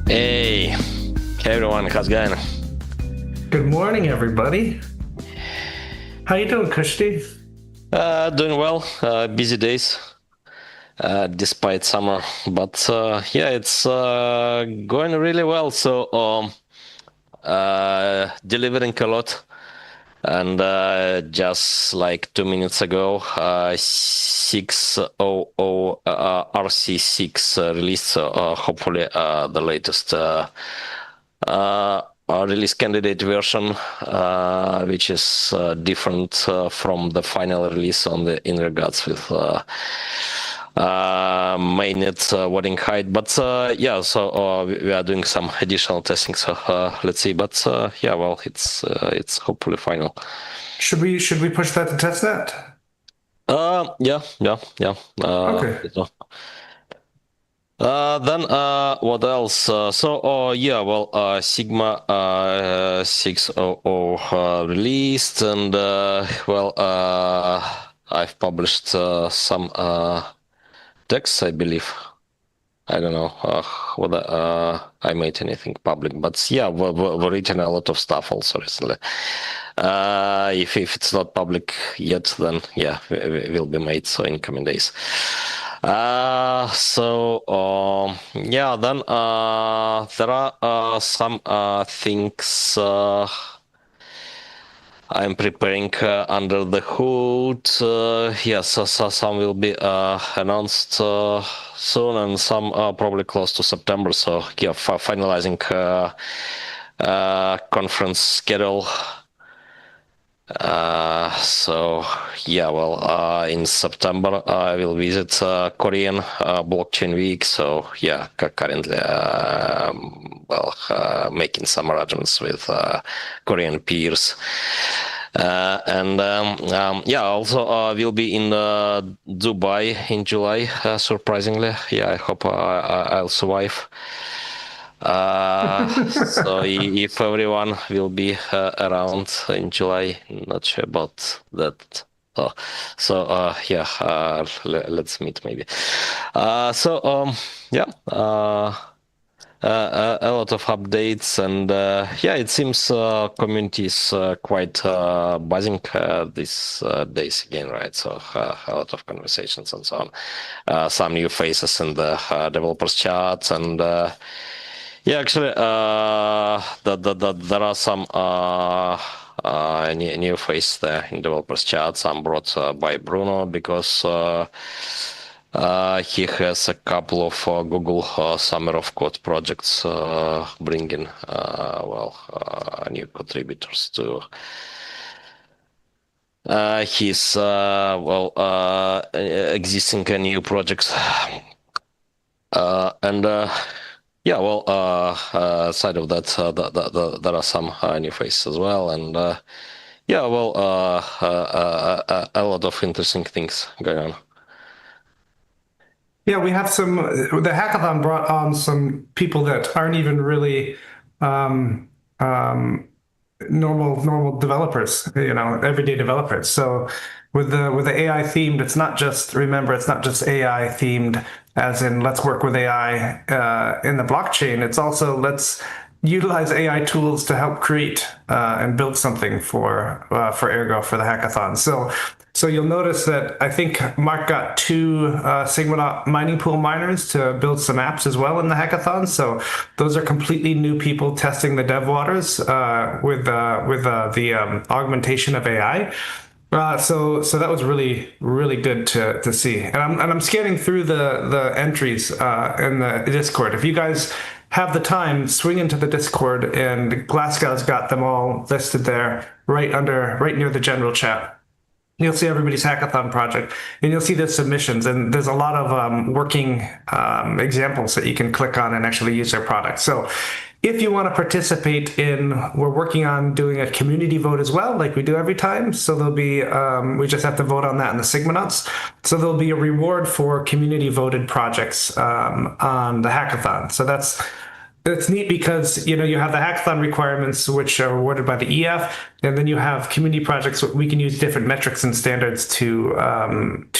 Hey, everyone, how's it going? Good morning, everybody. How you doing, Kushti? Doing well. Busy days, despite summer, but yeah, it's going really well. So, delivering a lot, and just like 2 minutes ago, 600 RC6 released. So, hopefully, the latest. Release candidate version, which is different from the final release on the in regards with mainnet voting height. But yeah, so we are doing some additional testing. So let's see. But yeah, well, it's hopefully final. Should we push that to testnet? Yeah. Okay. Then what else? Yeah, well, Sigma 600 released, and well, I've published some texts, I believe. I don't know whether I made anything public, but yeah, we're written a lot of stuff also recently. If it's not public yet, then yeah, will be made so in coming days. Yeah, then there are some things I'm preparing under the hood. Yes, so some will be announced soon, and some probably close to September. So yeah, finalizing conference schedule. So yeah, well, in September I will visit Korean blockchain week. So yeah, currently, well, making some arrangements with Korean peers. Yeah, also we'll be in Dubai in July. Surprisingly, yeah, I hope I'll survive. So if everyone will be around in July, not sure about that. Yeah, let's meet maybe. Yeah, a lot of updates, and yeah, it seems community is quite buzzing these days again, right? So a lot of conversations and so on. Some new faces in the developers chat, and yeah, actually, there are some new faces there in developers chat. Some brought by Bruno because he has a couple of Google Summer of Code projects bringing new contributors to his existing new projects. And yeah, well, aside of that, there are some new faces as well, and yeah, well, a lot of interesting things going on. Yeah, we have some. The hackathon brought on some people that aren't even really um, um, normal developers, everyday developers. So with the AI themed, it's not just, remember, it's not just AI themed as in let's work with AI in the blockchain. It's also let's utilize AI tools to help create and build something for Ergo for the hackathon. So you'll notice that I think Mark got two Sigmanauts mining pool miners to build some apps as well in the hackathon. So those are completely new people testing the dev waters with the augmentation of AI. So that was really good to see. And I'm scanning through the entries in the Discord. If you guys have the time, swing into the Discord, and Glasgow's got them all listed there, right near the general chat. You'll see everybody's hackathon project, and you'll see the submissions, and there's a lot of working examples that you can click on and actually use their product. So if you want to participate we're working on doing a community vote as well, like we do every time. So there'll be, we just have to vote on that in the Sigmanauts. So there'll be a reward for community voted projects on the hackathon. So it's neat because you have the hackathon requirements, which are awarded by the EF, and then you have community projects. We can use different metrics and standards to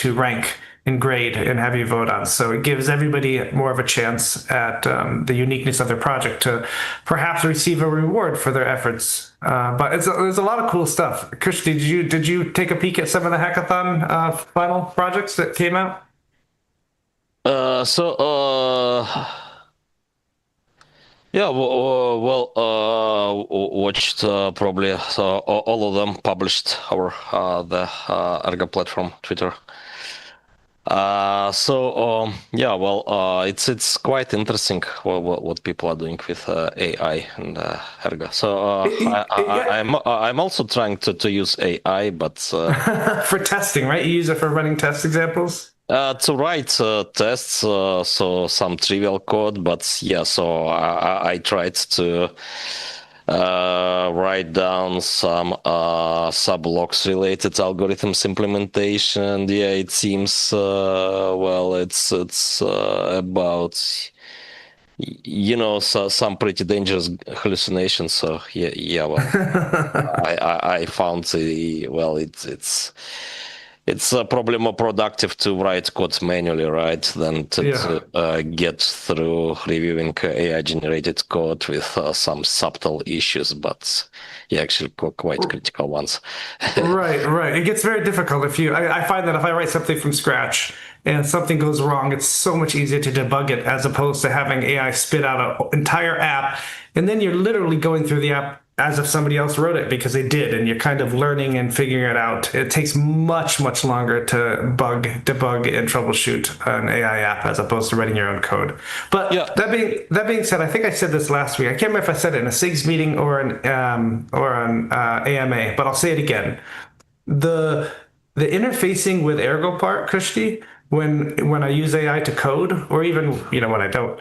rank and grade and have you vote on. So it gives everybody more of a chance at the uniqueness of their project to perhaps receive a reward for their efforts. But there's a lot of cool stuff. Krish, did you take a peek at some of the hackathon final projects that came out? So yeah, watched probably all of them published over the Ergo platform, Twitter. Yeah, well, it's quite interesting what people are doing with AI and Ergo. So Yeah. I'm also trying to use AI, but For testing, right? You use it for running test examples? to write tests, so some trivial code, but yeah, so I tried to write down some subblocks related algorithms implementation. Yeah, it seems well, it's about some pretty dangerous hallucinations. So yeah, well, I found well, it's probably more productive to write code manually, right, than to, Yeah. get through reviewing AI-generated code with some subtle issues, but yeah, actually quite critical ones. Right, right. It gets very difficult if I find that if I write something from scratch and something goes wrong, it's so much easier to debug it as opposed to having AI spit out an entire app. And then you're literally going through the app as if somebody else wrote it because they did. And you're kind of learning and figuring it out. It takes much, much longer to debug, and troubleshoot an AI app as opposed to writing your own code. Yeah. But that being said, I think I said this last week. I can't remember if I said it in a SIGs meeting or an AMA, but I'll say it again. The interfacing with Ergo part, Kushti, when I use AI to code, or even when I don't,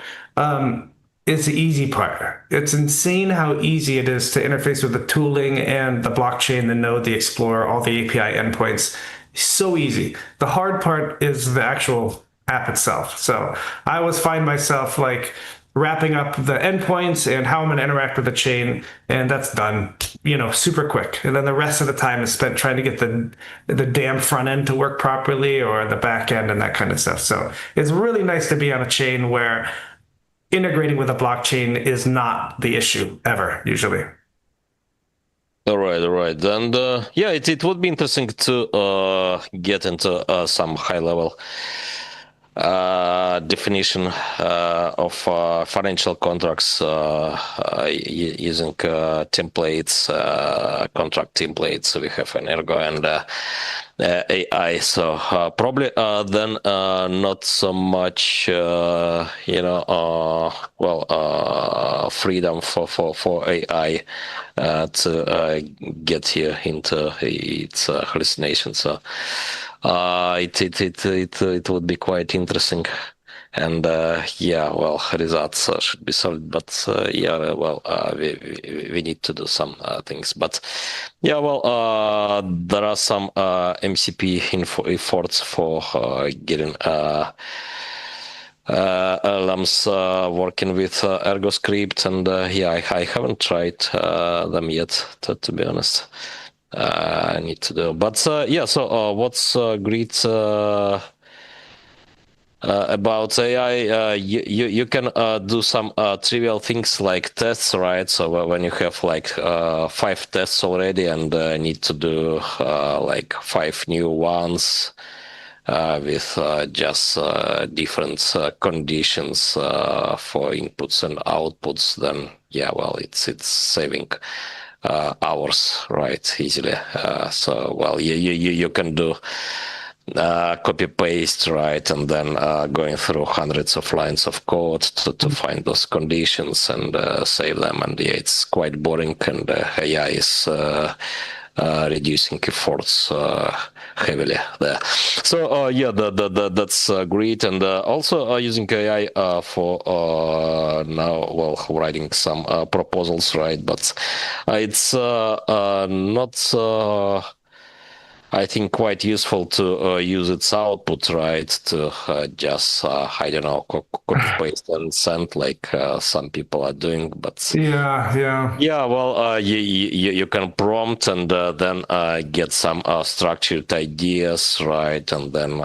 is the easy part. It's insane how easy it is to interface with the tooling and the blockchain, the node, the explorer, all the API endpoints. So easy. The hard part is the actual app itself. So I always find myself like wrapping up the endpoints and how I'm going to interact with the chain, and that's done, super quick. And then the rest of the time is spent trying to get the damn front end to work properly or the back end and that kind of stuff. So it's really nice to be on a chain where integrating with a blockchain is not the issue ever, usually. All right, all right. And yeah, it would be interesting to get into some high level definition of financial contracts using templates, contract templates we have in Ergo and AI. So probably then not so much, freedom for AI to get here into its hallucinations. So it would be quite interesting. And yeah, well, results should be solid, but yeah, well, we need to do some things. But yeah, well, there are some MCP efforts for getting LLMs working with Ergo script, and yeah, I haven't tried them yet, to be honest. I need to do, but yeah. So what's great about AI? You can do some trivial things like tests, right? So when you have like 5 tests already and need to do like 5 new ones with just different conditions for inputs and outputs, then yeah, well, it's saving hours, right, easily. So well, you can do copy paste, right, and then going through hundreds of lines of code to find those conditions and save them. And yeah, it's quite boring, and AI is reducing efforts heavily there. So yeah, that's great. And also using AI for now, well, writing some proposals, right? But it's not I think quite useful to use its output, right? To just I don't know, copy paste and send like some people are doing. But Yeah, yeah. yeah, well, you can prompt and then get some structured ideas, right? And then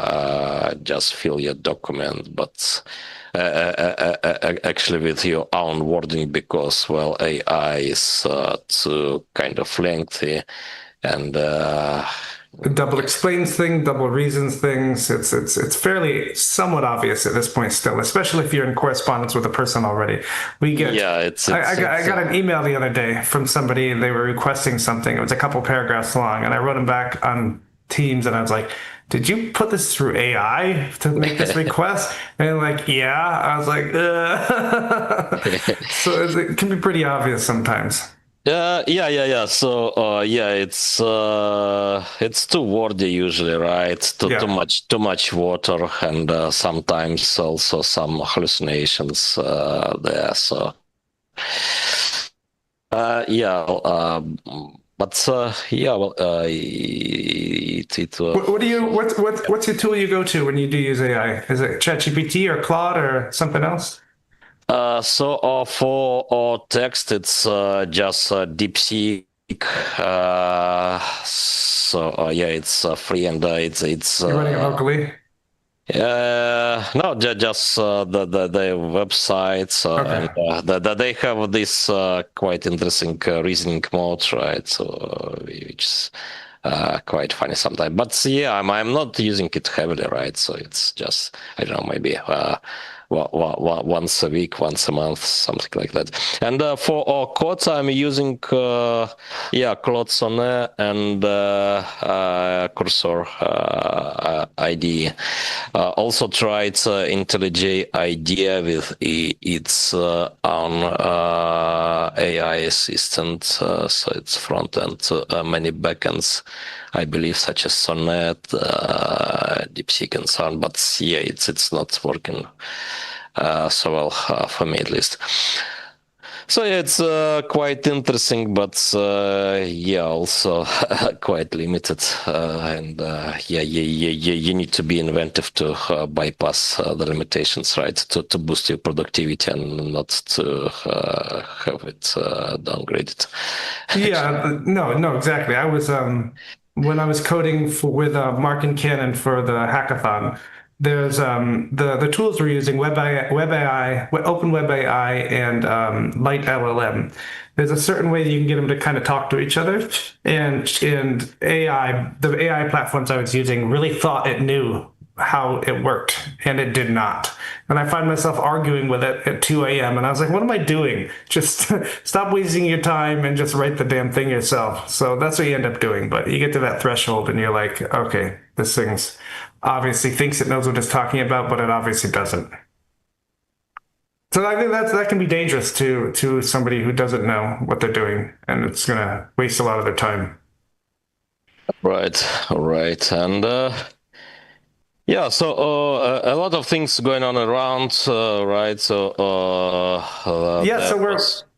just fill your document, but actually with your own wording, because well, AI is too kind of lengthy, and The double yeah, explains thing, double reasons things. It's fairly somewhat obvious at this point still, especially if you're in correspondence with a person already. We get yeah, I it's got an email the other day from somebody. They were requesting something. It was a couple paragraphs long, and I wrote them back on Teams, and I was like, "Did you put this through AI to make this request?" And they're like, "Yeah." I was like, so it can be pretty obvious sometimes. yeah. So, yeah, it's too wordy usually, right? Yeah. Too much water, and sometimes also some hallucinations there. So, yeah, but yeah, well, What do you what's your tool you go to when you do use AI? Is it ChatGPT or Claude or something else? so for text, it's just DeepSeek. So yeah, it's free, and it's You're running it locally? no, just the websites, and Okay. they have this quite interesting reasoning mode, right? So which is quite funny sometimes. But yeah, I'm not using it heavily, right? So it's just, I don't know, maybe once a week, once a month, something like that. And for codes, I'm using yeah, Claude Sonnet and Cursor IDE. Also tried IntelliJ IDEA with its own AI assistant, so it's front end to many backends, I believe, such as Sonnet, DeepSeek, and so on. But yeah, it's not working so well for me, at least. So yeah, it's quite interesting, but yeah, also quite limited. And yeah, you need to be inventive to bypass the limitations, right? To boost your productivity and not to have it downgraded. Actually. Yeah, no, exactly. I was when I was coding with Mark and Cannon for the hackathon. There's the tools we're using Open Web AI, and Light LLM. There's a certain way that you can get them to kind of talk to each other, and the AI platforms I was using really thought it knew how it worked, and it did not. And I find myself arguing with it at 2 a.m. And I was like, what am I doing? Just stop wasting your time and just write the damn thing yourself. So that's what you end up doing. But you get to that threshold and you're like, okay, this thing's obviously thinks it knows what it's talking about, but it obviously doesn't. So I think that can be dangerous to somebody who doesn't know what they're doing, and it's gonna waste a lot of their time. Right. And yeah, so a lot of things going on around, right? So Yeah, so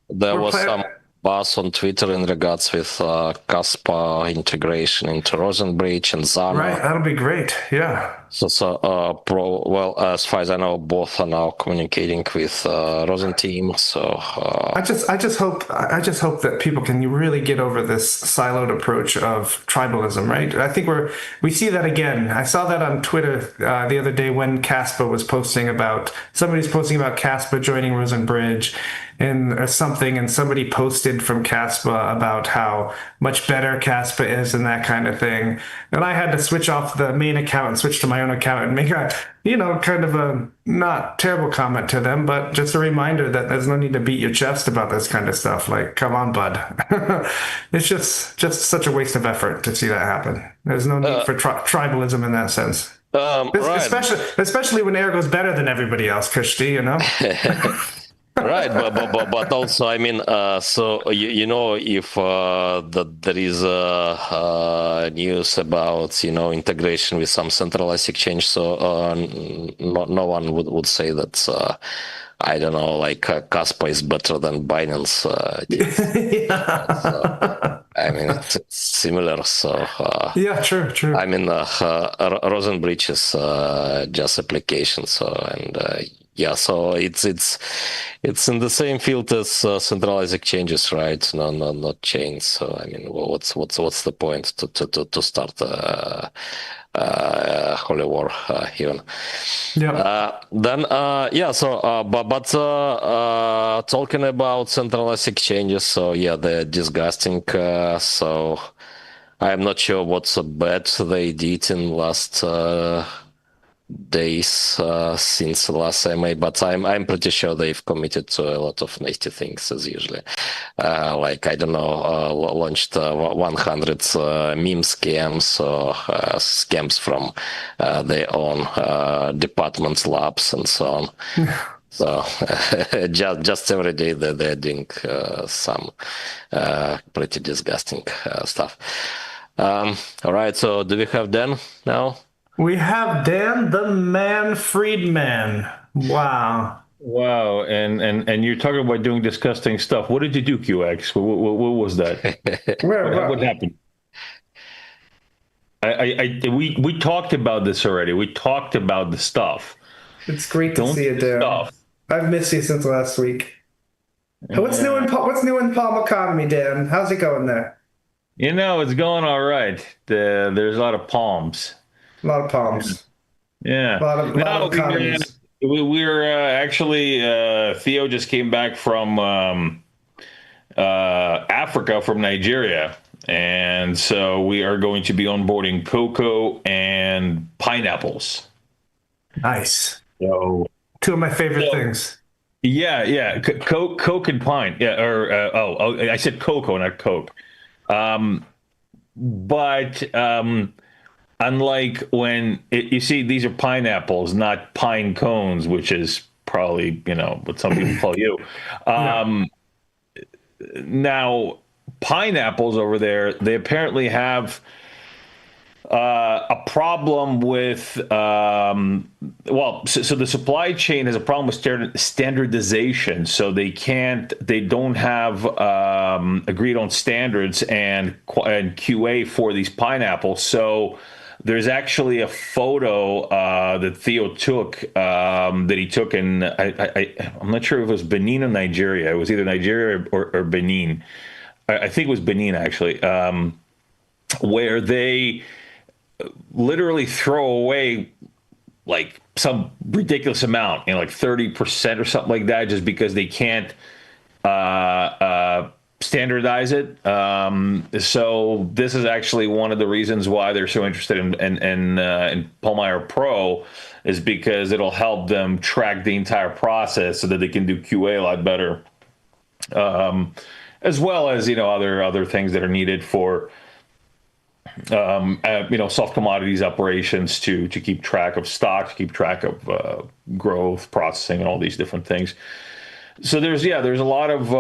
there we're was planning. some buzz on Twitter in regards with Caspa integration into Rosen Bridge and Right, Zana. that'll be great. Yeah. Well, as far as I know, both are now communicating with Rosen team. So I just hope that people can really get over this siloed approach of tribalism, right? I think we see that again. I saw that on Twitter the other day when Caspa was posting about somebody's posting about Caspa joining Rosen Bridge and or something, and somebody posted from Caspa about how much better Caspa is and that kind of thing. And I had to switch off the main account and switch to my own account and make a, kind of a not terrible comment to them, but just a reminder that there's no need to beat your chest about this kind of stuff. Like, come on, bud. It's just such a waste of effort to see that happen. There's no need for tribalism in that sense. right. Especially when Ergo's better than everybody else, Kushti. Right, but also, I mean, so if there is news about integration with some centralized exchange, so no one would say that I don't know, like Casper is better than Binance it is. So Yeah. I mean, it's similar. So Yeah, true, I true. mean, Rosenbridge is just application. So and yeah, so it's in the same field as centralized exchanges, right? No, no, not chains. So I mean, what's the point to start holy war even? Yep. Then yeah, so talking about centralized exchanges, so yeah, they're disgusting. So I'm not sure what's a bad they did in last days since the last CMA, but I'm pretty sure they've committed to a lot of nasty things as usually. Like I don't know, launched 100 meme scams or scams from their own departments, labs, and so on. So just every day they're doing some pretty disgusting stuff. All right, so do we have Dan now? We have Dan the Man Friedman. Wow. Wow, and you're talking about doing disgusting stuff. What did you do, QX? What was that? What Where, happened? We talked about this already. We talked about the stuff. it's great to Don't see do you, the Dan. stuff. I've missed you since last week. Yeah. What's new in Palm Economy, Dan? How's it going there? It's going all right. There's a lot of palms. A lot of palms. Yeah. A lot of No, economies. we're actually Theo just came back from Africa, from Nigeria, and so we are going to be onboarding cocoa and pineapples. Nice. So, Two of my favorite so things. yeah. Coke and pine. Yeah, or I said cocoa, not Coke. Um, but unlike you see, these are pineapples, not pine cones, which is probably what some people call you. Yeah. Um, Now, pineapples over there, they apparently have a problem with, so the supply chain has a problem with standardization. So they don't have agreed on standards and QA for these pineapples. So there's actually a photo that Theo took, that he took in, I'm not sure if it was Benin or Nigeria. It was either Nigeria or Benin. I think it was Benin, actually, where they literally throw away like some ridiculous amount, like 30% or something like that, just because they can't standardize it. So this is actually one of the reasons why they're so interested in Pallmeyer Pro, is because it'll help them track the entire process so that they can do QA a lot better, as well as other things that are needed for soft commodities operations to keep track of stock, to keep track of growth, processing, and all these different things. So there's a lot of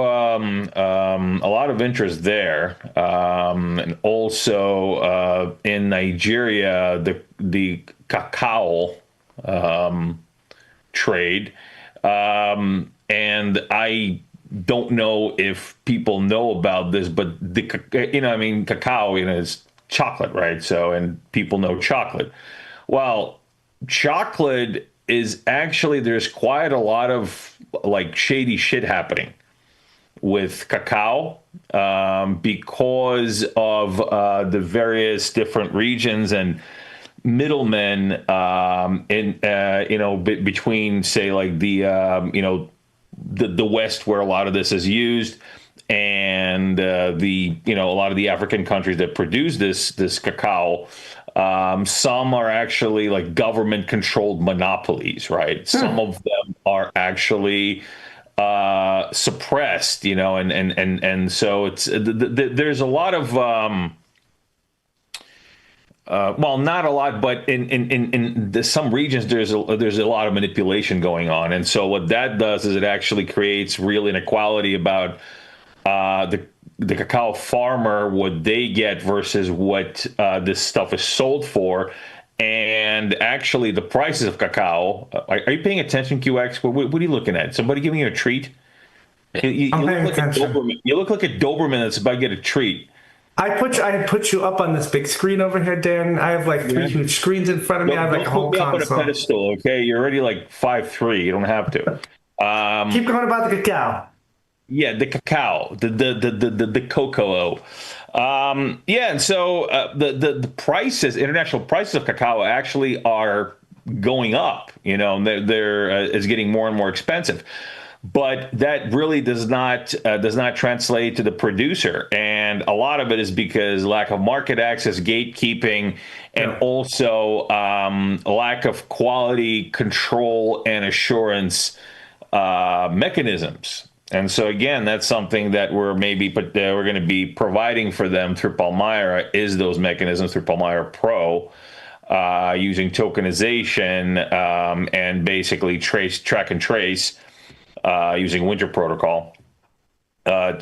interest there, and also in Nigeria, the cacao trade, and I don't know if people know about this, but cacao, is chocolate, right? So, and people know chocolate. Well, chocolate is actually, there's quite a lot of like shady shit happening with cacao, because of the various different regions and middlemen, between, say, like the West, where a lot of this is used, and a lot of the African countries that produce this cacao. Some are actually like government controlled monopolies, right? Some of them are actually suppressed, and so there's a lot of not a lot, but in some regions there's a lot of manipulation going on, and so what that does is it actually creates real inequality about the cacao farmer, what they get versus what this stuff is sold for, And actually, the prices of cacao. Are you paying attention, QX? What are you looking at? Somebody giving you a treat? I'm You look paying like a attention. Doberman. You look like a Doberman that's about to get a treat. I put you up on this big screen over here, Dan. I have like three Yeah. huge screens in front of me. I have like Don't a put whole me up on a console. pedestal, okay? You're already like 5'3". You don't have to. Keep going about the cacao. Yeah, the cacao, the cocoa. Yeah, and so the prices, international prices of cacao actually are going up. And they're is getting more and more expensive. But that really does not translate to the producer, and a lot of it is because lack of market access, gatekeeping, and Yeah. also lack of quality control and assurance mechanisms. And so again, that's something that we're going to be providing for them through Palmyra, is those mechanisms through Palmyra Pro, using tokenization, and basically track and trace, using Winter Protocol, to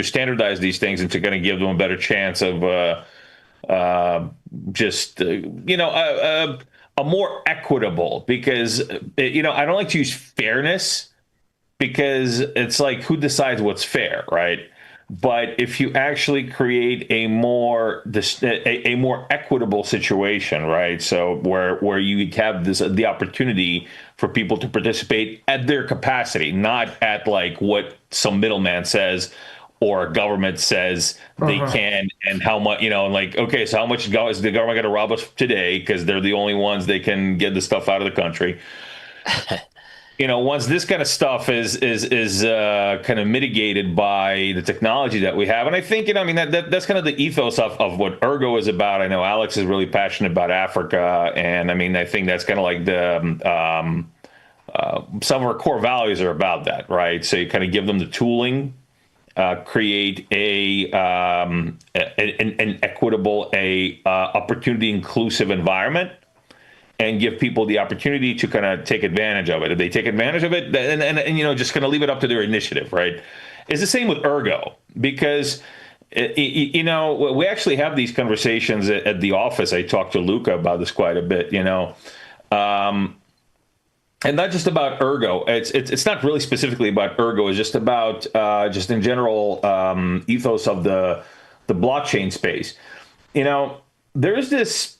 standardize these things and to kind of give them a better chance of just a more equitable, because I don't like to use fairness, because it's like, who decides what's fair, right? But if you actually create a more equitable situation, right? So where you have the opportunity for people to participate at their capacity, not at like what some middleman says or government says they can, and how much, and like, okay, so how much is the government going to rob us today because they're the only ones they can get the stuff out of the country? Once this kind of stuff is kind of mitigated by the technology that we have. And I think, I mean, that's kind of the ethos of what Ergo is about. I know Alex is really passionate about Africa, and I mean, I think that's kind of like some of our core values are about that, right? So you kind of give them the tooling, create an equitable, opportunity inclusive environment, and give people the opportunity to kind of take advantage of it. If they take advantage of it, and just kind of leave it up to their initiative, right? It's the same with Ergo, because we actually have these conversations at the office. I talked to Luca about this quite a bit, and not just about Ergo. It's not really specifically about Ergo. It's just about just in general, ethos of the blockchain space. There's this.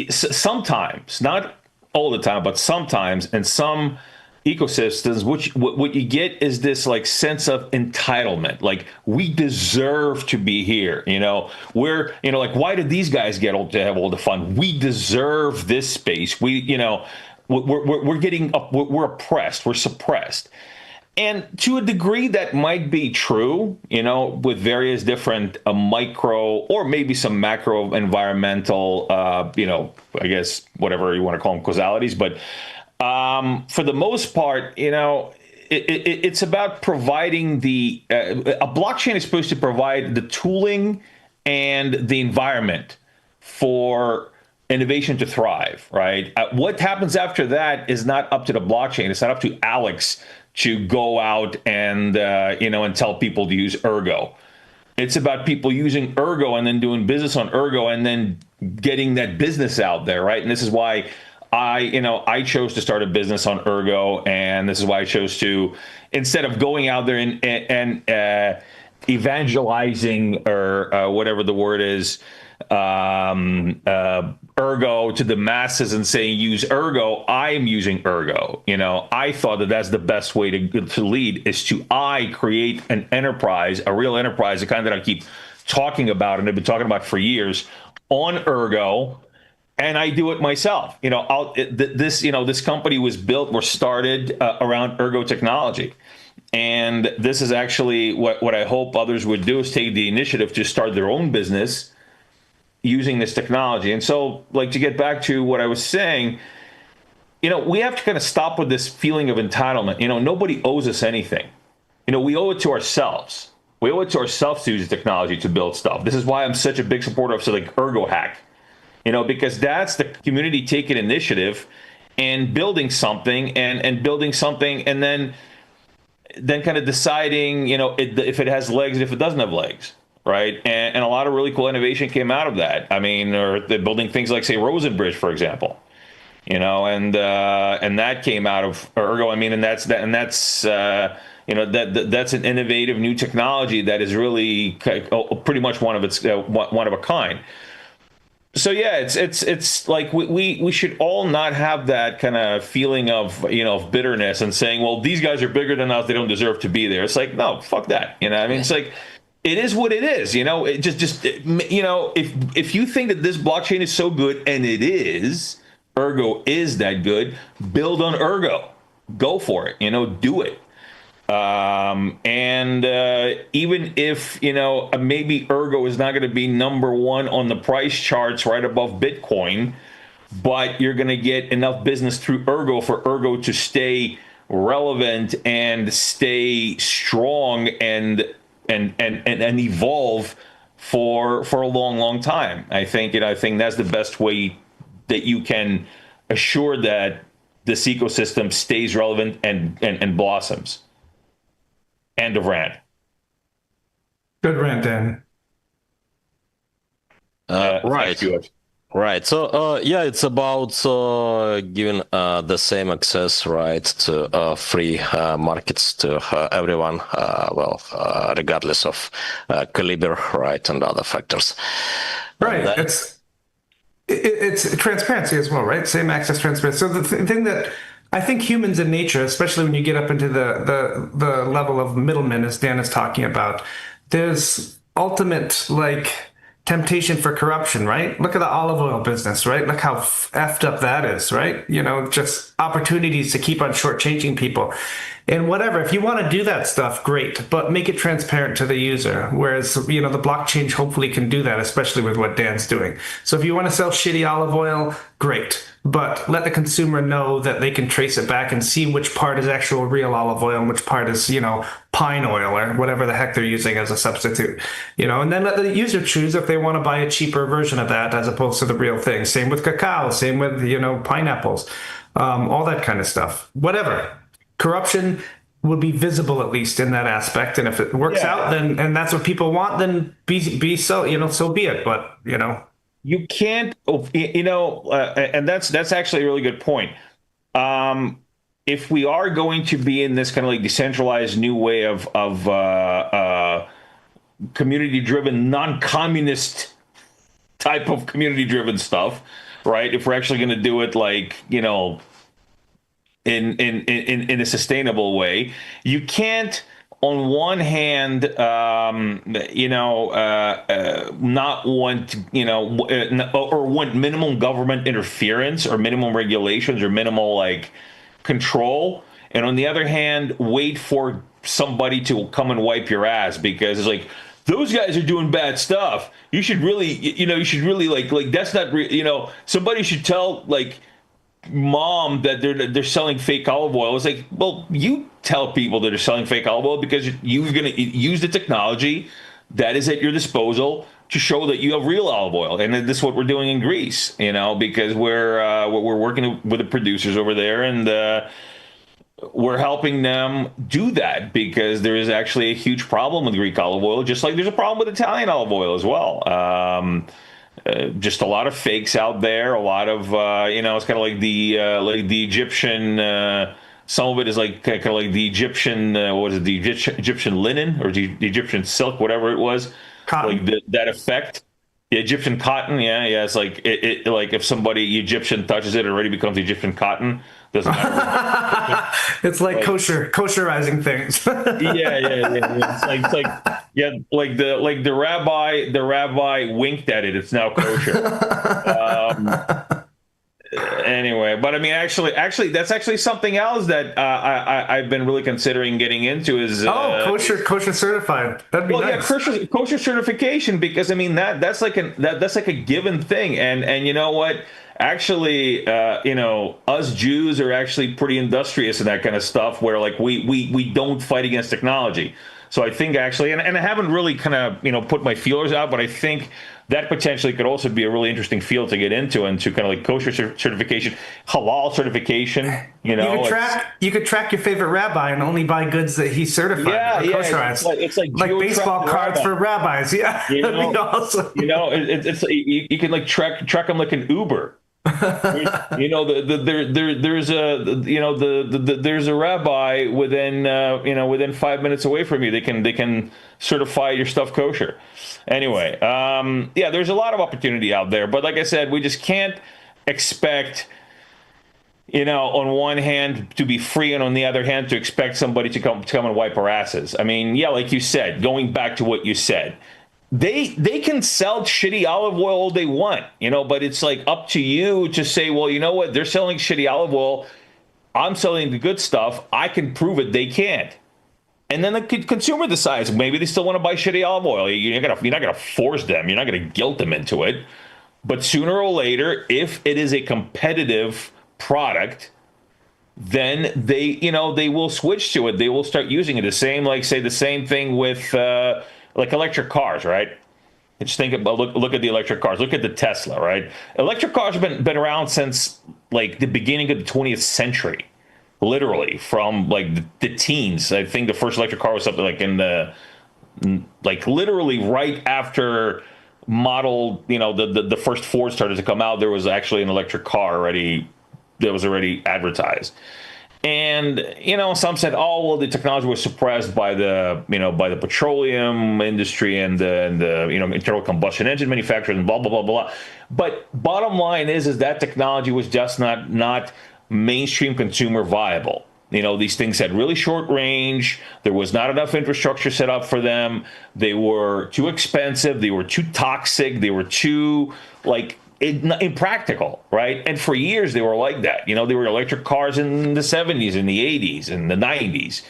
Sometimes, not all the time, but sometimes in some ecosystems, what you get is this like sense of entitlement, like we deserve to be here. Like, why did these guys get to have all the fun? We deserve this space. We're getting up. We're oppressed. We're suppressed. And to a degree, that might be true, with various different micro or maybe some macro environmental, I guess, whatever you want to call them, causalities. But for the most part, it's about providing a blockchain is supposed to provide the tooling and the environment for innovation to thrive, right? What happens after that is not up to the blockchain. It's not up to Alex to go out and and tell people to use Ergo. It's about people using Ergo and then doing business on Ergo and then getting that business out there, right? And this is why I chose to start a business on Ergo, and this is why I chose to, instead of going out there and evangelizing, or whatever the word is, Ergo to the masses and saying use Ergo, I am using Ergo. I thought that that's the best way to lead, is to create an enterprise, a real enterprise, the kind that I keep talking about and I've been talking about for years, on Ergo. And I do it myself. This company was started around Ergo technology. And this is actually what I hope others would do, is take the initiative to start their own business using this technology. And so, like, to get back to what I was saying, we have to kind of stop with this feeling of entitlement. Nobody owes us anything. We owe it to ourselves. We owe it to ourselves to use the technology to build stuff. This is why I'm such a big supporter of like Ergo Hack, because that's the community taking initiative and building something and then kind of deciding, if it has legs, if it doesn't have legs. right? And a lot of really cool innovation came out of that. I mean, or they're building things like, say, Rosenbridge, for example, and that came out of Ergo. I mean, and that's that's an innovative new technology that is really pretty much one of a kind. So yeah, it's like we should all not have that kind of feeling of of bitterness and saying, well, these guys are bigger than us, they don't deserve to be there. It's like, no, fuck that. I mean, it's like, it is what it is. It just if you think that this blockchain is so good, and it is, Ergo is that good, build on Ergo, go for it. Do it. And even if maybe Ergo is not going to be number one on the price charts right above Bitcoin, but you're going to get enough business through Ergo for Ergo to stay relevant and stay strong and evolve for a long time. I think that's the best way that you can assure that this ecosystem stays relevant and blossoms. End of rant. Good rant, Dan. Right. Right. So, yeah, it's about giving the same access, right, to free markets to everyone, regardless of caliber, right, and other factors. Right. It's transparency as well, right? Same access, transparency. So the thing that I think humans in nature, especially when you get up into the level of middlemen, as Dan is talking about, there's ultimate temptation for corruption, right? Look at the olive oil business, right? Look how effed up that is, right? Just opportunities to keep on shortchanging people. And whatever, if you want to do that stuff, great, but make it transparent to the user. Whereas, the blockchain hopefully can do that, especially with what Dan's doing. So if you want to sell shitty olive oil, great. But let the consumer know that they can trace it back and see which part is actual real olive oil and which part is, pine oil or whatever the heck they're using as a substitute, and then let the user choose if they want to buy a cheaper version of that as opposed to the real thing. Same with cacao, same with, pineapples, all that kind of stuff. Whatever. Corruption will be visible at least in that aspect, and if it works out, then and that's what people want, then be so so be it. But you can't, and that's actually a really good point. If we are going to be in this kind of decentralized new way of community-driven, non-communist type of community-driven stuff, right? If we're actually going to do it in a sustainable way, you can't, on one hand, not want, or want minimum government interference or minimum regulations or minimal control, and on the other hand, wait for somebody to come and wipe your ass because it's those guys are doing bad stuff. You should really, that's not somebody should tell mom that they're selling fake olive oil. It's well, you tell people that are selling fake olive oil because you're going to use the technology that is at your disposal to show that you have real olive oil. And this is what we're doing in Greece, because we're working with the producers over there, and we're helping them do that because there is actually a huge problem with Greek olive oil, just like there's a problem with Italian olive oil as well. Just a lot of fakes out there. A lot of it's kind of like the Egyptian. Some of it is kind of like the Egyptian. What is it? The Egyptian linen or the Egyptian silk, whatever it was. Cotton. That effect. The Egyptian cotton. Yeah. It's it if somebody Egyptian touches it, it already becomes Egyptian cotton. Doesn't matter. It's kosherizing things. The rabbi winked at it. It's now kosher. Anyway, but I mean, actually, that's actually something else that I've been really considering getting into is kosher certified. That'd be nice. Yeah, kosher certification, because I mean that's like a given thing, and you know what? Actually, us Jews are actually pretty industrious in that kind of stuff, where we don't fight against technology. So I think actually, and I haven't really kind of, put my feelers out, but I think that potentially could also be a really interesting field to get into, and to kind of like kosher certification, halal certification, You could track your favorite rabbi and only buy goods that he certified or kosherized. It's like baseball cards for rabbis. Yeah, You that'd be know, awesome. it's you can like track them like an Uber. There's there's a rabbi within 5 minutes away from you. They can certify your stuff kosher. Anyway, yeah, there's a lot of opportunity out there, but like I said, we just can't expect, on one hand to be free, and on the other hand to expect somebody to come and wipe our asses. I mean, yeah, like you said, going back to what you said, they can sell shitty olive oil all they want, but it's like up to you to say, well, you know what? They're selling shitty olive oil. I'm selling the good stuff. I can prove it. They can't. And then the consumer decides maybe they still want to buy shitty olive oil. You're not gonna force them. You're not gonna guilt them into it. But sooner or later, if it is a competitive product, then they will switch to it. They will start using it. The same thing with like electric cars, right? Just think about look at the electric cars. Look at the Tesla, right? Electric cars have been around since like the beginning of the 20th century, literally from like the teens. I think the first electric car was something like in the literally right after model, the first Ford started to come out. There was actually an electric car already that was already advertised. And, some said, oh, well, the technology was suppressed by the petroleum industry and the internal combustion engine manufacturers and blah, blah, blah, blah. But bottom line is that technology was just not mainstream consumer viable. These things had really short range. There was not enough infrastructure set up for them. They were too expensive. They were too toxic. They were too, impractical, right? And for years they were like that. They were electric cars in the 70s and the 80s and the 90s.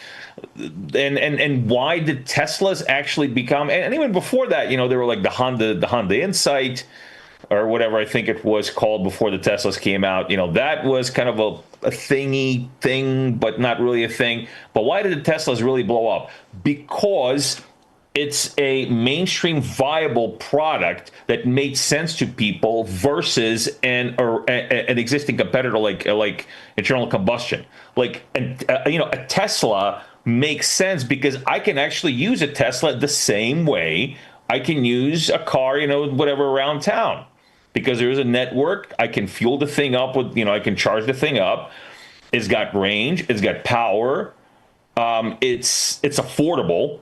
And why did Teslas actually become, and even before that, they were like the Honda Insight or whatever I think it was called before the Teslas came out. That was kind of a thingy thing, but not really a thing. But why did the Teslas really blow up? Because it's a mainstream viable product that made sense to people versus an existing competitor like internal combustion. A Tesla makes sense because I can actually use a Tesla the same way I can use a car, whatever around town, because there is a network. I can fuel the thing up with, I can charge the thing up. It's got range. It's got power. It's affordable.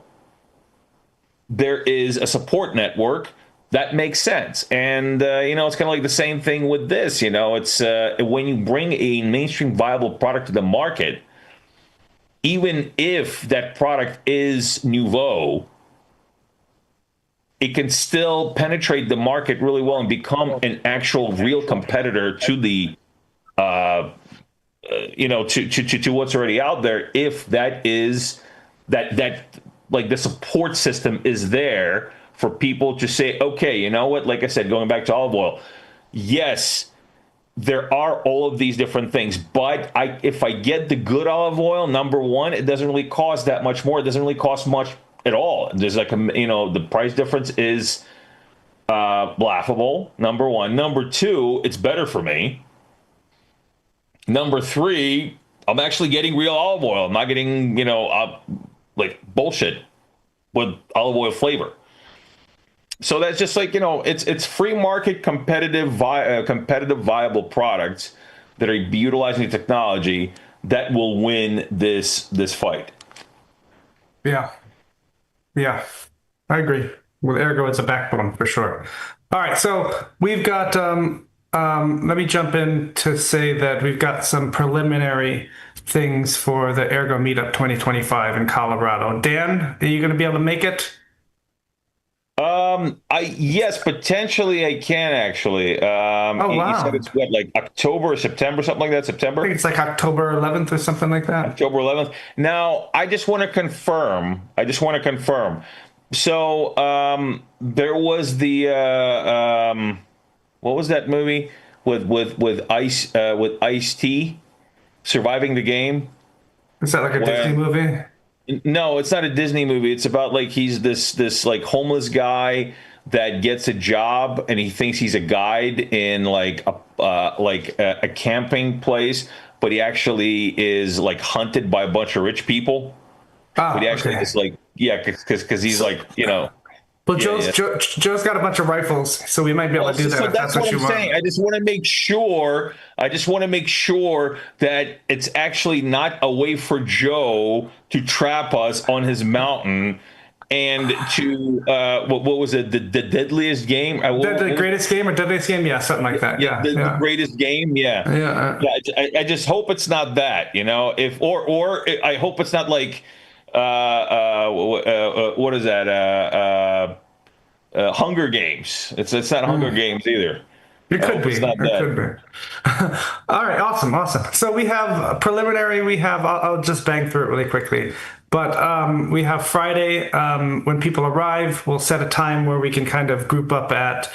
There is a support network that makes sense. And, it's kind of like the same thing with this. It's when you bring a mainstream viable product to the market, even if that product is nouveau, it can still penetrate the market really well and become an actual real competitor to the, to what's already out there. If that is that like the support system is there for people to say, okay, you know what? Like I said, going back to olive oil, yes, there are all of these different things, but if I get the good olive oil, number one, it doesn't really cost that much more. It doesn't really cost much at all. There's the price difference is laughable. Number one. Number two, it's better for me. Number three, I'm actually getting real olive oil. I'm not getting, bullshit with olive oil flavor. So that's just it's free market competitive viable products that are utilizing technology that will win this fight. Yeah. Yeah, I agree. With Ergo, it's a backbone for sure. All right, so we've got, let me jump in to say that we've got some preliminary things for the Ergo Meetup 2025 in Colorado. Dan, are you going to be able to make it? Yes, potentially I can actually. Oh, wow. You said it's what, like October or September, something like that? September? I think it's like October 11th or something like that. October 11th. Now, I just want to confirm. So, there was the what was that movie with Ice-T, Surviving the Game? Is that like a Disney movie? No, it's not a Disney movie. It's about like he's this like homeless guy that gets a job and he thinks he's a guide in like a camping place, but he actually is like hunted by a bunch of rich people. But he Ah, actually okay. just like yeah, because he's like Well, yeah, yeah. Joe's got a bunch of rifles, so we might be able Well, to do that so if that's that's what what you I'm saying. want. I just want to make sure. I just want to make sure that it's actually not a way for Joe to trap us on his mountain and to what was it? The deadliest game? The greatest game or deadliest game? Yeah, something like that. Yeah, Yeah, the yeah, greatest game. Yeah, yeah. yeah. I just hope it's not that. If or I hope it's not like what is that? Hunger Games. It's not Hunger Games either. It I could hope be. it's not It that. could be. All right. Awesome. Awesome. So we have preliminary. I'll just bang through it really quickly. But we have Friday. When people arrive, we'll set a time where we can kind of group up at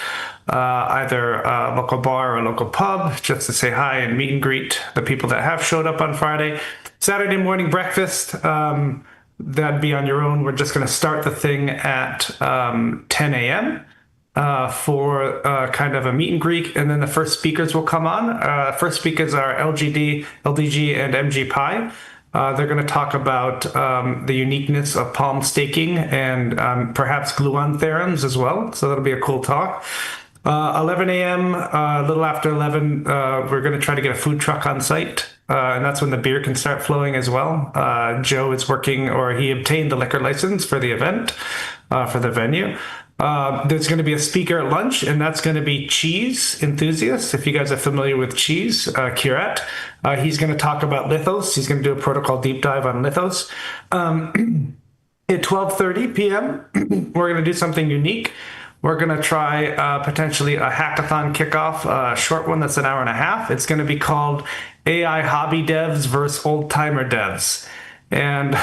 either a local bar or a local pub just to say hi and meet and greet the people that have showed up on Friday. Saturday morning breakfast. That'd be on your own. We're just going to start the thing at 10 a.m. For kind of a meet and greet, and then the first speakers will come on. First speakers are LGD, LDG, and MG Pi. They're going to talk about the uniqueness of palm staking and perhaps gluon theorems as well. So that'll be a cool talk. 11 a.m., a little after 11, we're going to try to get a food truck on site. And that's when the beer can start flowing as well. Joe is working, or he obtained the liquor license for the event, for the venue. There's going to be a speaker at lunch, and that's going to be Cheese Enthusiast. If you guys are familiar with Cheese, Kirat, he's going to talk about Lithos. He's going to do a protocol deep dive on Lithos. At 12:30 p.m., we're going to do something unique. We're going to try potentially a hackathon kickoff, a short one that's an hour and a half. It's going to be called AI Hobby Devs versus Old Timer Devs. And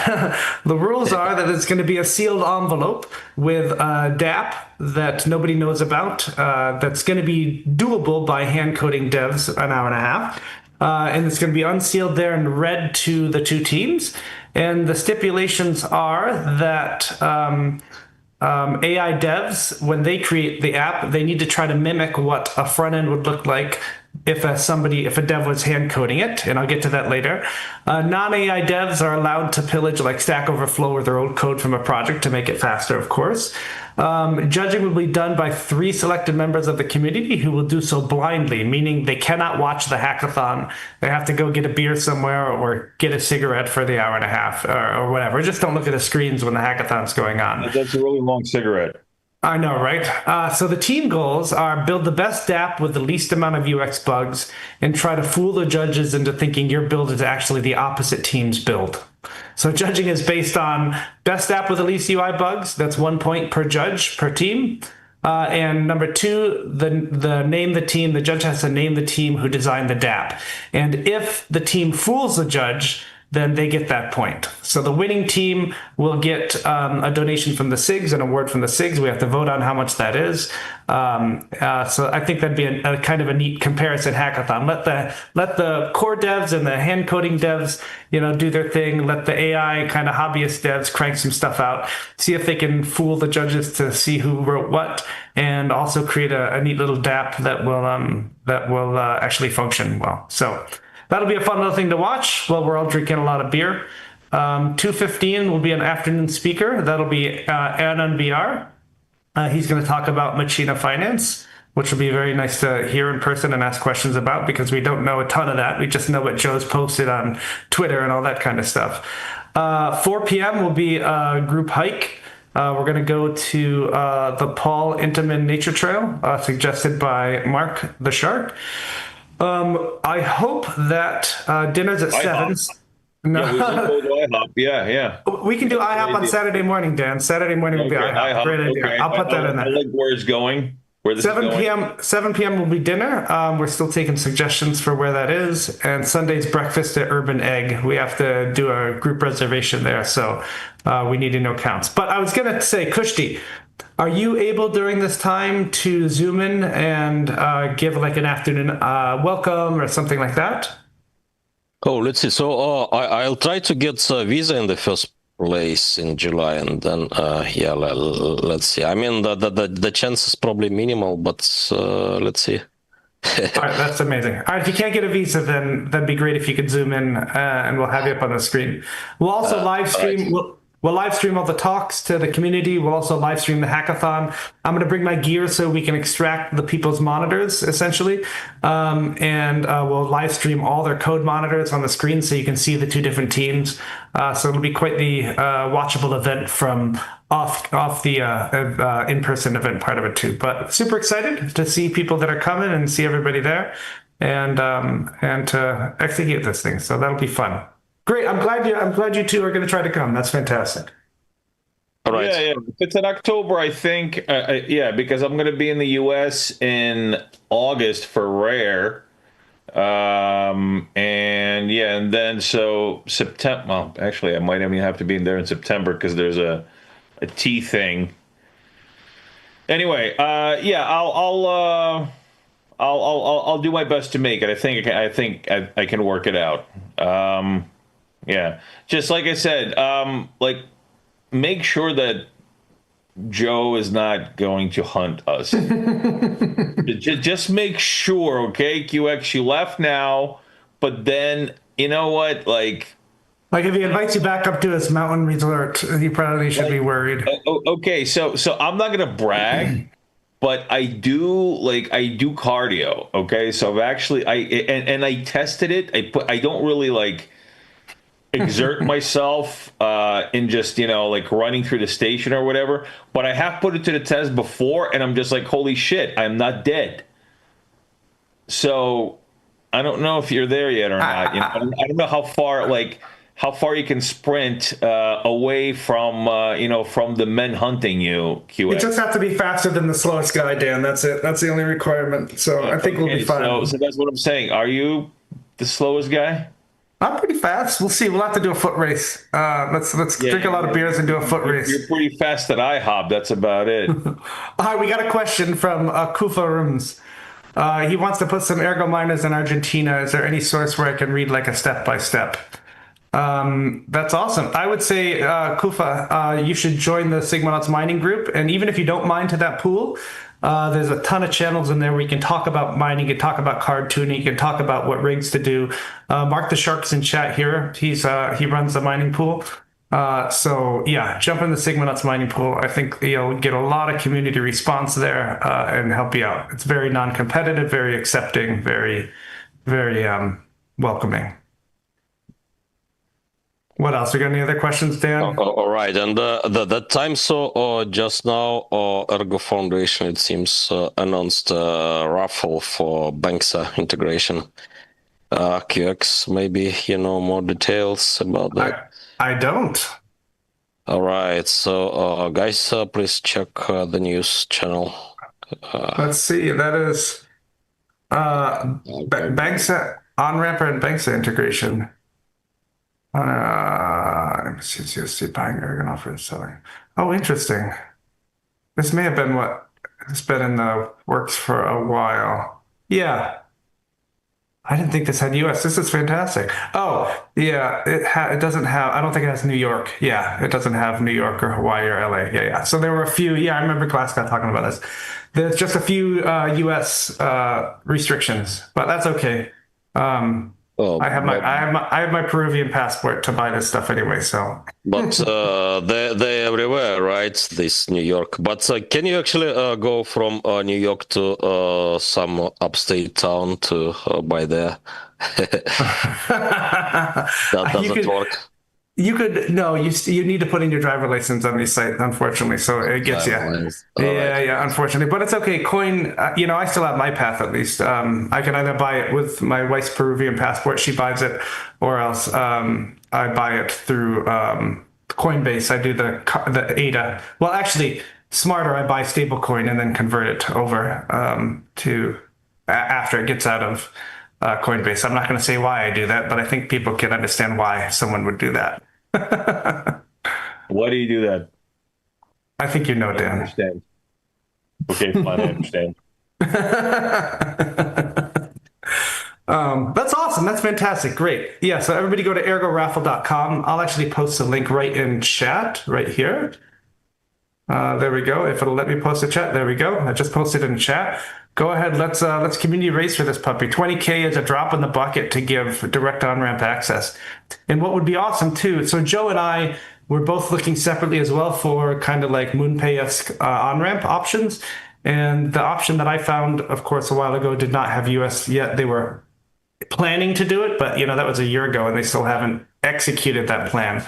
the rules are that it's going to be a sealed envelope with a DApp that nobody knows about, that's going to be doable by hand coding devs an hour and a half. And it's going to be unsealed there and read to the two teams. And the stipulations are that AI devs, when they create the app, they need to try to mimic what a front end would look like if a dev was hand coding it, and I'll get to that later. Non-AI devs are allowed to pillage like Stack Overflow or their old code from a project to make it faster, of course. Judging will be done by 3 selected members of the community who will do so blindly, meaning they cannot watch the hackathon. They have to go get a beer somewhere or get a cigarette for the hour and a half or whatever. Just don't look at the screens when the hackathon's going on. That's a really long cigarette. I know, right? So the team goals are build the best app with the least amount of UX bugs and try to fool the judges into thinking your build is actually the opposite team's build. So judging is based on best app with the least UI bugs. That's 1 point per judge per team. And number 2, the name the team. The judge has to name the team who designed the DApp. And if the team fools the judge, then they get that point. So the winning team will get a donation from the SIGs, an award from the SIGs. We have to vote on how much that is. So I think that'd be a kind of a neat comparison hackathon. Let the core devs and the hand coding devs, do their thing. Let the AI kind of hobbyist devs crank some stuff out. See if they can fool the judges to see who wrote what, and also create a neat little DApp that will actually function well. So that'll be a fun little thing to watch while we're all drinking a lot of beer. 2:15 will be an afternoon speaker. That'll be Anand BR. He's going to talk about Machina Finance, which will be very nice to hear in person and ask questions about because we don't know a ton of that. We just know what Joe's posted on Twitter and all that kind of stuff. 4 p.m. will be a group hike. We're going to go to the Paul Intamin Nature Trail, suggested by Mark the Shark. I hope that dinner's at 7. No. Yeah, we will go to IHOP. Yeah. We can do IHOP on Saturday morning, Dan. Saturday morning will be IHOP. Great idea. Okay. I'll put that in there. I like where it's going. Where this 7 is going. p.m. 7 p.m. will be dinner. We're still taking suggestions for where that is. And Sunday's breakfast at Urban Egg. We have to do a group reservation there, so we need to know counts. But I was going to say, Kushti, are you able during this time to zoom in and give like an afternoon welcome or something like that? Oh, let's see. So I'll try to get a visa in the first place in July, and then yeah, let's see. I mean, the chance is probably minimal, but let's see. All right, that's amazing. All right, if you can't get a visa, then that'd be great if you could zoom in, and we'll have you up on the screen. We'll also live stream. Right. We'll live stream all the talks to the community. We'll also live stream the hackathon. I'm going to bring my gear so we can extract the people's monitors, essentially. And we'll live stream all their code monitors on the screen so you can see the two different teams. So it'll be quite the watchable event from off the in-person event part of it too. But super excited to see people that are coming and see everybody there, and to execute this thing. So that'll be fun. Great. I'm glad you two are going to try to come. That's fantastic. All right. Yeah, yeah. If it's in October, I think, yeah, because I'm going to be in the U.S. in August for Rare. And yeah, and then so September, well, actually, I might even have to be in there in September because there's a tea thing. Anyway, yeah, I'll do my best to make it. I think I can work it out. Yeah, just like I said, like make sure that Joe is not going to hunt us. Just make sure, okay? QX, you left now, but then you know what? Like if he invites you back up to his mountain resort, you probably should be worried. Okay, so I'm not gonna brag, but I do cardio. Okay, so I've actually I tested it. I don't really like exert myself in just like running through the station or whatever, but I have put it to the test before, and I'm just like, holy shit, I'm not dead. So I don't know if you're there yet or not. I don't know how far you can sprint away from from the men hunting you. QX. You just have to be faster than the slowest guy, Dan. That's it. That's the only requirement. So I think we'll be fine. So that's what I'm saying. Are you the slowest guy? I'm pretty fast. We'll see. We'll have to do a foot race. Let's drink a lot of beers and do a foot race. You're pretty fast at IHOP. That's about it. All right, we got a question from Kufa Rooms. He wants to put some Ergo miners in Argentina. Is there any source where I can read like a step by step? That's awesome. I would say, Kufa, you should join the Sigmanauts mining group. And even if you don't mine to that pool, there's a ton of channels in there where you can talk about mining, you can talk about card tuning, you can talk about what rigs to do. Mark the Shark's in chat here. He runs the mining pool. So yeah, jump in the Sigmanauts mining pool. I think you'll get a lot of community response there, and help you out. It's very non-competitive, very accepting, very, very welcoming. What else? We got any other questions, Dan? All right, and that time so just now, Ergo Foundation, it seems, announced a raffle for Banksa integration. QX, maybe you know more details about that. I don't. All right, so guys, please check the news channel. Let's see. That is Banksa on-ramper and Banksa integration. CSC buying Ergo offer and selling. Oh, interesting. This may have been it's been in the works for a while. Yeah. I didn't think this had US. This is fantastic. Oh, yeah. It doesn't have, I don't think it has New York. Yeah. It doesn't have New York or Hawaii or LA. Yeah. Yeah. So there were a few. Yeah. I remember Glassguy talking about this. There's just a few US restrictions, but that's okay. I have my Peruvian passport to buy this stuff anyway. So, but they're everywhere, right? This New York. But can you actually go from New York to some upstate town to buy there? That doesn't work. You could you need to put in your driver license on these sites, unfortunately. So it gets you. Yeah, unfortunately, but it's okay. Coin, I still have my path at least. I can either buy it with my wife's Peruvian passport, she buys it, or else I buy it through Coinbase. I do the ADA. Well, actually, smarter. I buy stablecoin and then convert it over to after it gets out of Coinbase. I'm not going to say why I do that, but I think people can understand why someone would do that. Why do you do that? I think you know, Dan. I understand. Okay, fine, I understand. That's awesome. That's fantastic. Great. Yeah. So everybody go to ergoraffle.com. I'll actually post a link right in chat right here. There we go. If it'll let me post a chat, there we go. I just posted in chat. Go ahead. Let's community race for this puppy. 20K is a drop in the bucket to give direct on-ramp access. And what would be awesome too. So Joe and I were both looking separately as well for kind of like MoonPay-esque on-ramp options. And the option that I found, of course, a while ago did not have US yet. They were planning to do it, but that was a year ago and they still haven't executed that plan.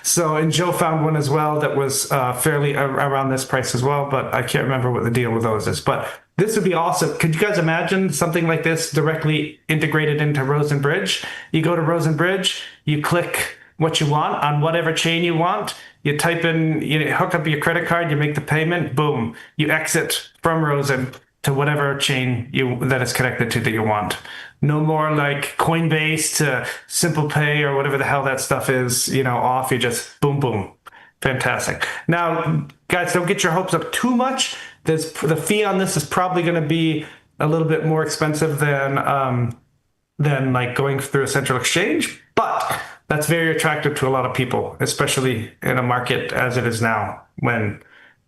So, and Joe found one as well that was fairly around this price as well, but I can't remember what the deal with those is. But this would be awesome. Could you guys imagine something like this directly integrated into Rosen Bridge? You go to Rosen Bridge, you click what you want on whatever chain you want. You type in, hook up your credit card, you make the payment, boom, you exit from Rosen to whatever chain that is connected to that you want. No more like Coinbase to Simple Pay or whatever the hell that stuff is, off. You just boom, boom. Fantastic. Now, guys, don't get your hopes up too much. The fee on this is probably going to be a little bit more expensive than like going through a central exchange, but that's very attractive to a lot of people, especially in a market as it is now, when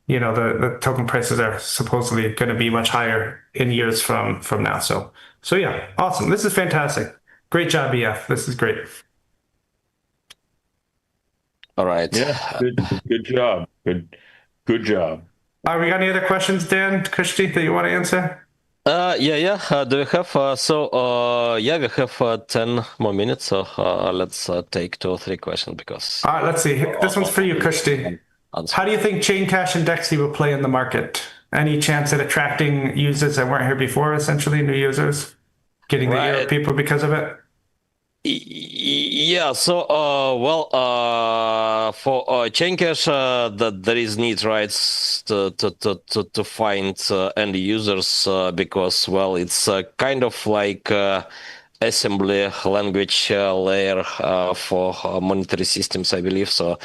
the token prices are supposedly going to be much higher in years from now. So yeah, awesome. This is fantastic. Great job, EF. This is great. All right. Yeah, good job. Good job. We got any other questions, Dan, Kushti, that you want to answer? Yeah. Do we have we have 10 more minutes, so let's take 2 or 3 questions because. All right, let's see. This one's for you, Kushti. How do you think Chain Cash and Dexy will play in the market? Any chance at attracting users that weren't here before, essentially new users, getting the ear of people because of it? Yeah, so for Chain Cash, that there is need, right, to find end users because it's kind of like assembly language layer for monetary systems, I believe. So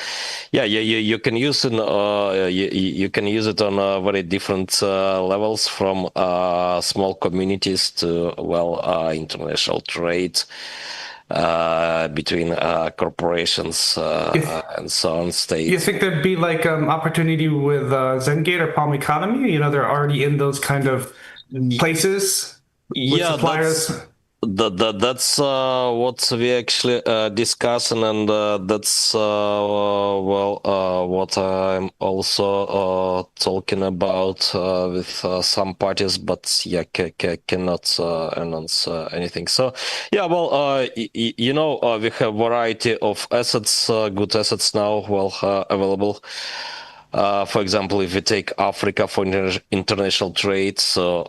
yeah, you can use it. You can use it on very different levels, from small communities to international trade between corporations and so on. States. You think there'd be like opportunity with Zengate or Palm Economy? They're already in those kind of places with suppliers. That's what we actually discussing, and that's what I'm also talking about with some parties, but cannot announce anything. So yeah, we have variety of assets, good assets now, available. For example, if we take Africa for international trade, so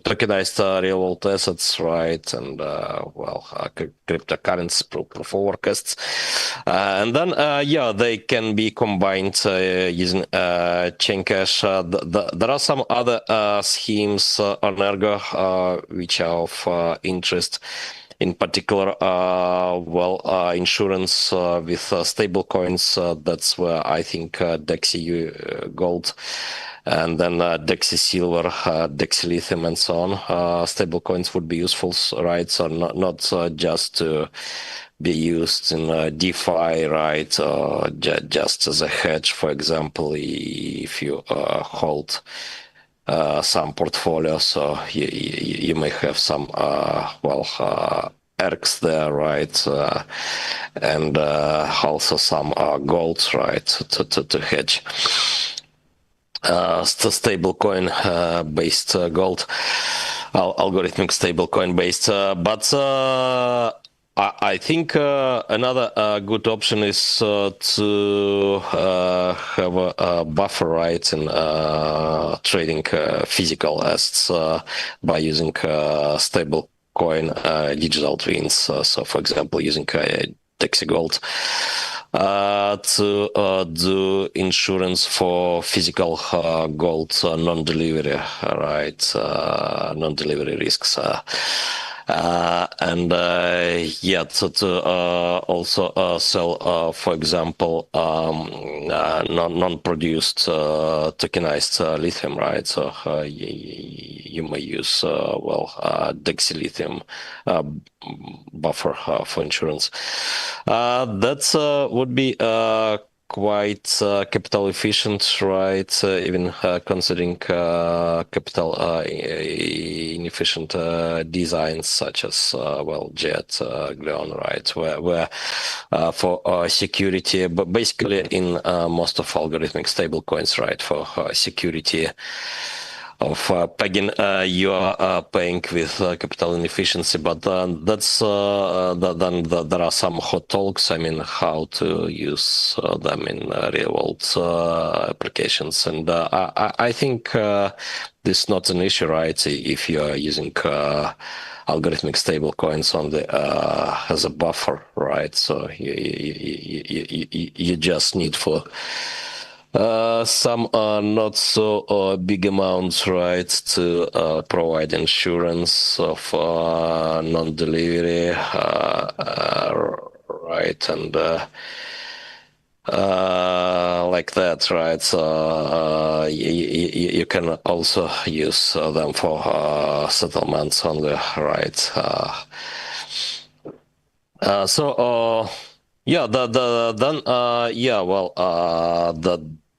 tokenized real world assets, right, and cryptocurrency, proof of work assets, and then they can be combined using Chain Cash. There are some other schemes on Ergo which are of interest. In particular, insurance with stable coins. That's where I think Dexy Gold, and then Dexy Silver, Dexy Lithium, and so on. Stable coins would be useful, right? So not just to be used in DeFi, right? Just as a hedge, for example, if you hold some portfolios, so you may have some ERGs there, right, and also some gold, right, to hedge. Stablecoin based gold, algorithmic stablecoin based, but I think another good option is to have a buffer, right, in trading physical assets by using stable coin digital twins. So, for example, using Dexy Gold to do insurance for physical gold non-delivery, right, non-delivery risks. And yeah, to also sell, for example, non-produced tokenized lithium, right? So you may use dexylithium uh, buffer for insurance. That would be quite capital efficient, right? Even considering capital inefficient designs such as Jet, Gleon, right? Where for security, but basically in most of algorithmic stablecoins, right? For security of pegging, you are paying with capital inefficiency, but then there are some hot talks. I mean, how to use them in real world applications, and I think this is not an issue, right? If you are using algorithmic stable coins on the as a buffer, right? So you just need for some not so big amounts, right, to provide insurance of non-delivery, right, and like that, right? So you can also use them for settlements on the right. Yeah, then yeah, well,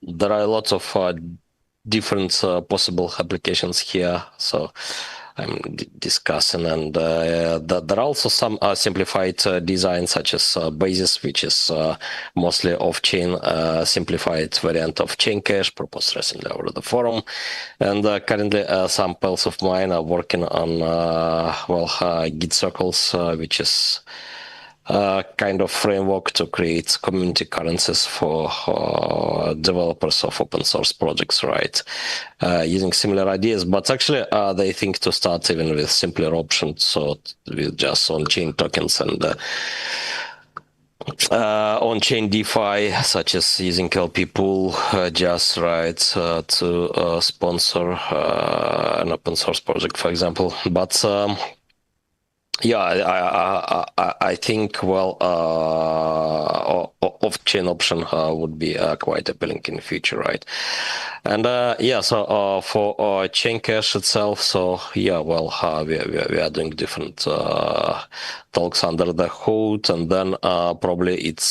there are lots of different possible applications here. So I'm discussing, and there are also some simplified designs, such as Basis, which is mostly off-chain simplified variant of chain cache proposed recently over the forum. And currently, some pals of mine are working on Git circles, which is kind of framework to create community currencies for developers of open source projects, right? Using similar ideas, but actually they think to start even with simpler options, so with just on-chain tokens and on-chain DeFi, such as using LP pool, just right to sponsor an open source project, for example. But yeah, I think off-chain option would be quite appealing in the future, right? And yeah, so for chain cache itself, so yeah, we are doing different talks under the hood, and then probably it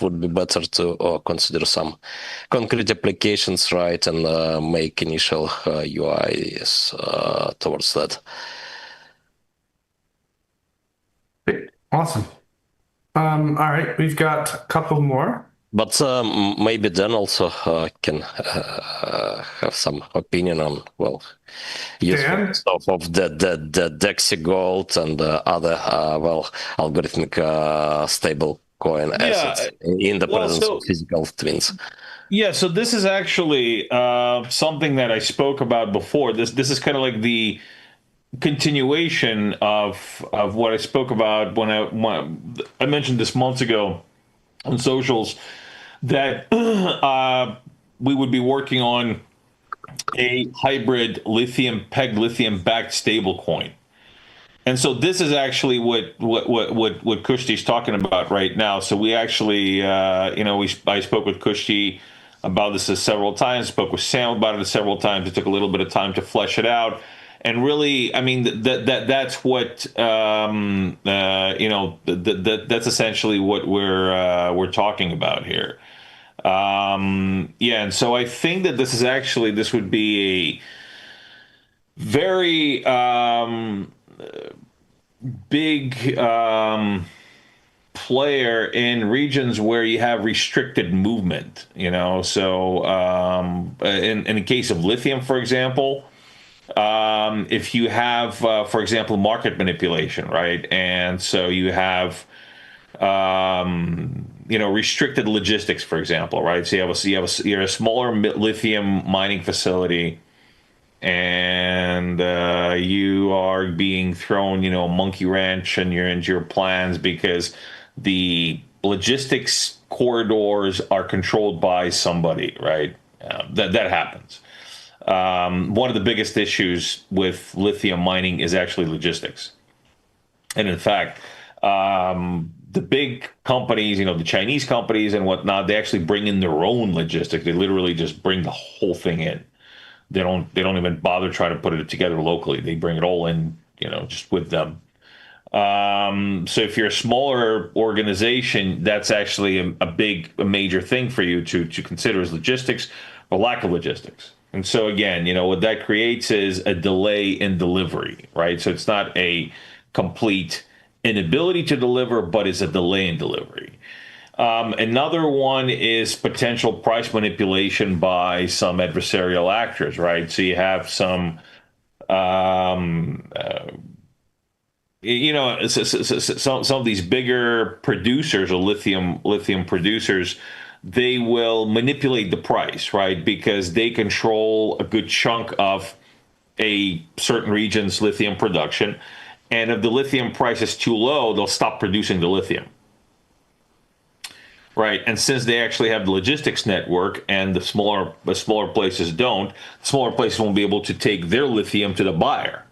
would be better to consider some concrete applications, right, and make initial UIs towards that. Awesome. All right, we've got a couple more. But maybe Dan also can have some opinion on useful stuff of the Dexy Gold and other algorithmic stable coin assets in the presence of physical twins. Yeah, so this is actually something that I spoke about before. This is kind of like the continuation of what I spoke about when I mentioned this months ago on socials, that we would be working on a hybrid pegged lithium backed stable coin. And so this is actually what Kushti's talking about right now. So we actually, I spoke with Kushti about this several times, spoke with Sam about it several times. It took a little bit of time to flesh it out. And really, I mean, that's what that's essentially what we're talking about here. Yeah, and so I think that this would be a very big player in regions where you have restricted movement. So in the case of lithium, for example. If you have, for example, market manipulation, right? And so you have, restricted logistics, for example, right? So you're a smaller lithium mining facility, and you are being thrown, a monkey wrench into your plans because the logistics corridors are controlled by somebody, right? That happens. One of the biggest issues with lithium mining is actually logistics. And in fact, the big companies, the Chinese companies and whatnot, they actually bring in their own logistics. They literally just bring the whole thing in. They don't even bother trying to put it together locally. They bring it all in, just with them. So if you're a smaller organization, that's actually a major thing for you to consider is logistics or lack of logistics. And so again, what that creates is a delay in delivery, right? So it's not a complete inability to deliver, but it's a delay in delivery. Another one is potential price manipulation by some adversarial actors, right? So you have some, some of these bigger producers or lithium producers, they will manipulate the price, right? Because they control a good chunk of a certain region's lithium production. And if the lithium price is too low, they'll stop producing the lithium. Right. And since they actually have the logistics network and the smaller places don't, the smaller places won't be able to take their lithium to the buyer.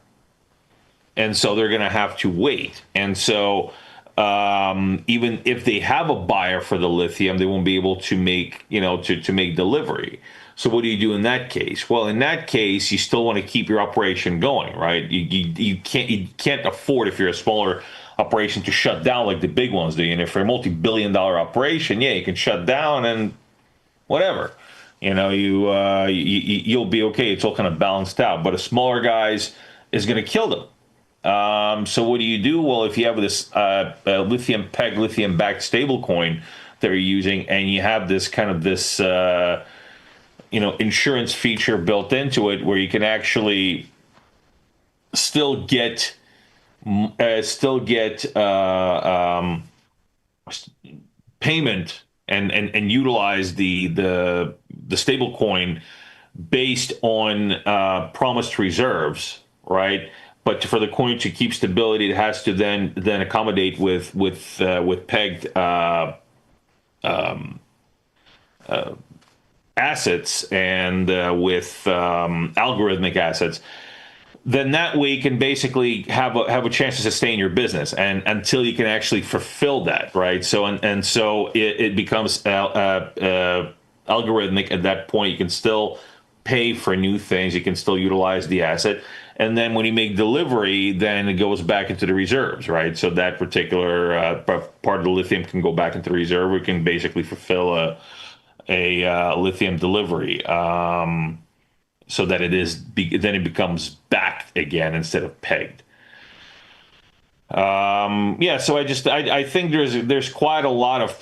And so they're going to have to wait. And so even if they have a buyer for the lithium, they won't be able to make, to make delivery. So what do you do in that case? Well, in that case, you still want to keep your operation going, right? You can't afford, if you're a smaller operation, to shut down like the big ones do. And if you're a multi-billion-dollar operation, yeah, you can shut down and whatever. You'll be okay. It's all kind of balanced out. But a smaller guys is going to kill them. So what do you do? Well, if you have this lithium peg, lithium backed stable coin that you're using, and you have this kind of this insurance feature built into it, where you can actually still get payment and utilize the stable coin based on promised reserves, right? But for the coin to keep stability, it has to then accommodate with pegged assets and with algorithmic assets. Then that way you can basically have a chance to sustain your business, and until you can actually fulfill that, right? So so it becomes algorithmic. At that point, you can still pay for new things. You can still utilize the asset. And then when you make delivery, then it goes back into the reserves, right? So that particular part of the lithium can go back into the reserve. We can basically fulfill a lithium delivery, so that then it becomes backed again instead of pegged. So I think there's quite a lot of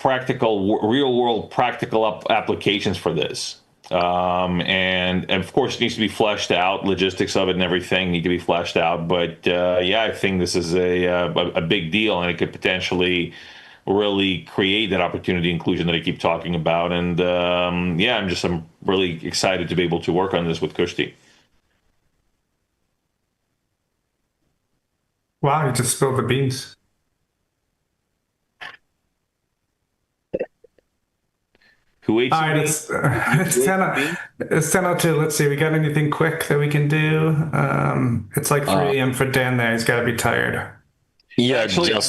real world practical applications for this. And of course it needs to be fleshed out. Logistics of it and everything need to be fleshed out. But I think this is a big deal, and it could potentially really create that opportunity inclusion that I keep talking about. And I'm really excited to be able to work on this with Kushti. Wow, you just spilled the beans. Who ate? All right, it's 10:02. Let's see. We got anything quick that we can do? It's like 3 a.m. for Dan there. He's got to be tired. Yeah, actually, I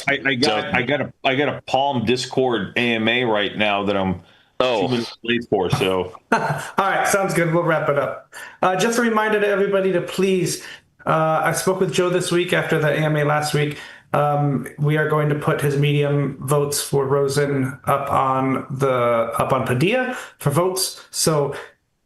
got a Palm Discord AMA right now that I'm 2 minutes late for. So all right, sounds good. We'll wrap it up. Just a reminder to everybody to please. I spoke with Joe this week after the AMA last week. We are going to put his medium votes for Rosen up on Padilla for votes. So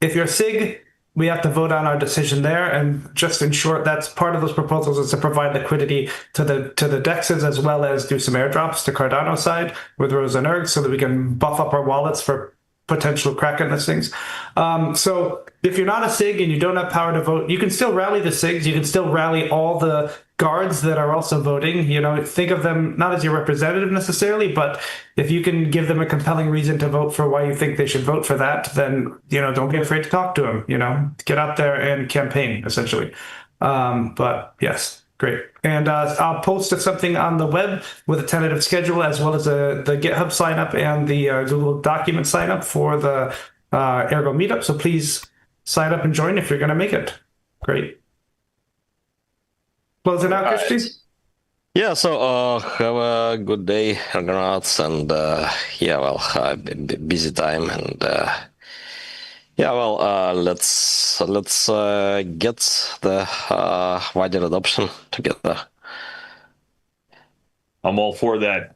if you're SIG, we have to vote on our decision there. And just in short, that's part of those proposals, is to provide liquidity to the DEXs, as well as do some airdrops to Cardano side with Rosen Erg, so that we can buff up our wallets for potential Kraken listings. So if you're not a SIG and you don't have power to vote, you can still rally the SIGs. You can still rally all the guards that are also voting. Think of them not as your representative necessarily, but if you can give them a compelling reason to vote for why you think they should vote for that, then, don't be afraid to talk to them, get out there and campaign, essentially. But yes, great. And I'll post something on the web with a tentative schedule, as well as the GitHub sign up and the Google document sign up for the Ergo meetup. So please sign up and join if you're going to make it. Great. Closing out, Christy? Yeah, so have a good day, Argonauts, and yeah, well, busy time, and yeah, well, let's get the wider adoption together. I'm all for that.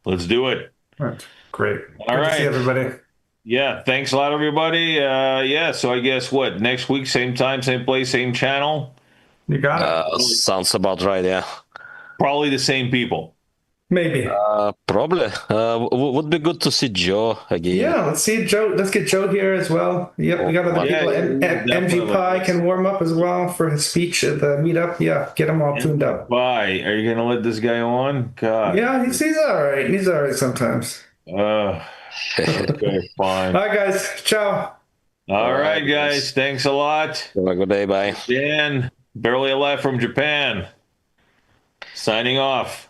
Let's do it. Right. Great. All Good to see right. everybody. Yeah, thanks a lot, everybody. Yeah, so I guess what, next week, same time, same place, same channel. You got it. Sounds about right, yeah. Probably the same people. Maybe. Probably. Would be good to see Joe again. Yeah, let's see Joe. Let's get Joe here as well. Yep, we got other Yeah, people. MG definitely. Pie can warm up as well for his speech at the meetup. Yeah, get them all tuned up. Bye. Are you gonna let this guy on? God. Yeah, he's all right. He's all right sometimes. Okay, fine. All right, guys. Ciao. All right, guys. Thanks a lot. Have a good day. Bye. Dan, barely alive from Japan. Signing off.